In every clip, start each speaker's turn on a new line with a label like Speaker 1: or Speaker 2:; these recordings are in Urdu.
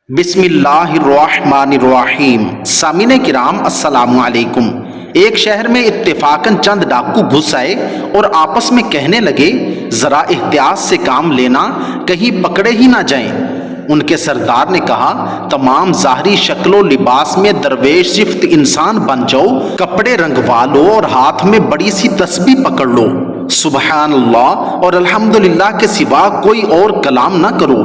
Speaker 1: بسم اللہ الرحمن الرحیم۔ سامعین کرام السلام علیکم۔ ایک شہر میں اتفاقاً چند ڈاکو گھس آئے اور آپس میں کہنے لگے ذرا احتیاط سے کام لینا، کہیں پکڑے ہی نہ جائیں۔ ان کے سردار نے کہا تمام ظاہری شکل و لباس میں درویش صفت انسان بن جاؤ، کپڑے رنگوا لو اور ہاتھ میں بڑی سی تسبیح پکڑ لو، سبحان اللہ اور الحمدللہ کے سوا کوئی اور کلام نہ کرو،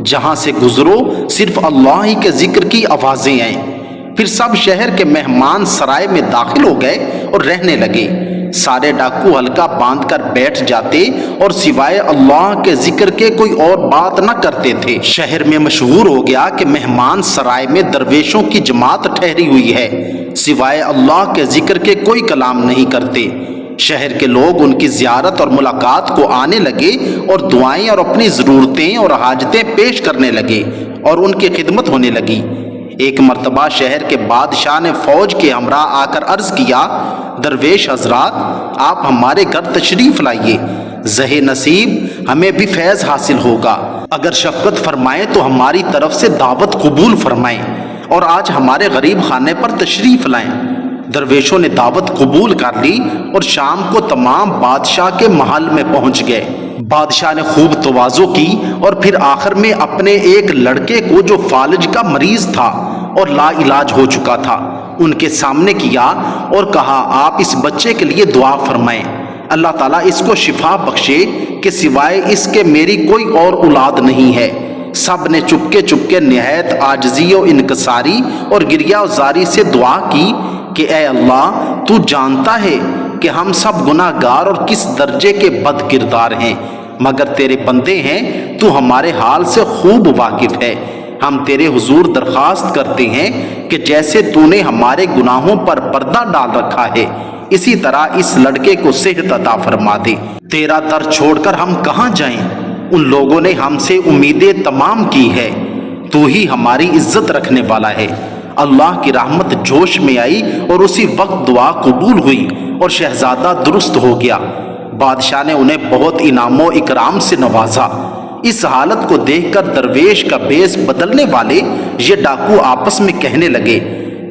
Speaker 1: جہاں سے گزرو صرف اللہ ہی کے ذکر کی آوازیں آئیں۔ پھر سب شہر کے مہمان سرائے میں داخل ہو گئے اور رہنے لگے۔ سارے ڈاکو ہلکا باندھ کر بیٹھ جاتے اور سوائے اللہ کے ذکر کے کوئی اور بات نہ کرتے تھے۔ شہر میں مشہور ہو گیا کہ مہمان سرائے میں درویشوں کی جماعت ٹھہری ہوئی ہے، سوائے اللہ کے ذکر کے کوئی کلام نہیں کرتے۔ شہر کے لوگ ان کی زیارت اور ملاقات کو آنے لگے اور دعائیں اور اپنی ضرورتیں اور حاجتیں پیش کرنے لگے اور ان کی خدمت ہونے لگی۔ ایک مرتبہ شہر کے بادشاہ نے فوج کے ہمراہ آ کر عرض کیا درویش حضرات، آپ ہمارے گھر تشریف لائیے، زہ نصیب ہمیں بھی فیض حاصل ہوگا، اگر شفقت فرمائیں تو ہماری طرف سے دعوت قبول فرمائیں اور آج ہمارے غریب خانے پر تشریف لائیں۔ درویشوں نے دعوت قبول کر لی اور شام کو تمام بادشاہ کے محل میں پہنچ گئے۔ بادشاہ نے خوب تواضع کی اور پھر آخر میں اپنے ایک لڑکے کو جو فالج کا مریض تھا اور لا علاج ہو چکا تھا ان کے سامنے کیا اور کہا آپ اس بچے کے لیے دعا فرمائیں، اللہ تعالیٰ اس کو شفا بخشے کہ سوائے اس کے میری کوئی اور اولاد نہیں ہے۔ سب نے چپکے نہایت عاجزی و انکساری اور گریہ زاری سے دعا کی کہ اے اللہ تو جانتا ہے کہ ہم سب گناہ گار اور کس درجے کے بد کردار ہیں، مگر تیرے بندے ہیں، تو ہمارے حال سے خوب واقف ہے۔ ہم تیرے حضور درخواست کرتے ہیں کہ جیسے تو نے ہمارے گناہوں پر پردہ ڈال رکھا ہے، اسی طرح اس لڑکے کو صحت عطا فرما دے۔ تیرا در چھوڑ کر ہم کہاں جائیں؟ ان لوگوں نے ہم سے امیدیں تمام کی ہے، تو ہی ہماری عزت رکھنے والا ہے۔ اللہ کی رحمت جوش میں آئی اور اسی وقت دعا قبول ہوئی اور شہزادہ درست ہو گیا۔ بادشاہ نے انہیں بہت انعام و اکرام سے نوازا۔ اس حالت کو دیکھ کر درویش کا بیس بدلنے والے یہ ڈاکو آپس میں کہنے لگے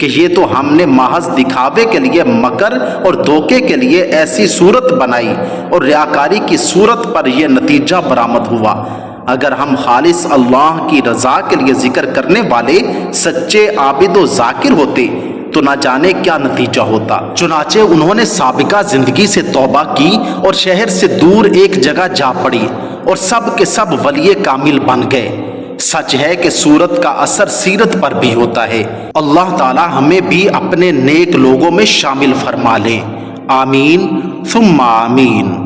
Speaker 1: کہ یہ تو ہم نے محض دکھاوے کے لیے مکر اور دھوکے کے لیے ایسی صورت بنائی اور ریاکاری کی صورت پر یہ نتیجہ برآمد ہوا۔ اگر ہم خالص اللہ کی رضا کے لیے ذکر کرنے والے سچے عابد و ذاکر ہوتے تو نہ جانے کیا نتیجہ ہوتا۔ چنانچہ انہوں نے سابقہ زندگی سے توبہ کی اور شہر سے دور ایک جگہ جا پڑی اور سب کے سب ولی کامل بن گئے۔ سچ ہے کہ صورت کا اثر سیرت پر بھی ہوتا ہے۔ اللہ تعالی ہمیں بھی اپنے نیک لوگوں میں شامل فرما لیں، آمین ثم آمین۔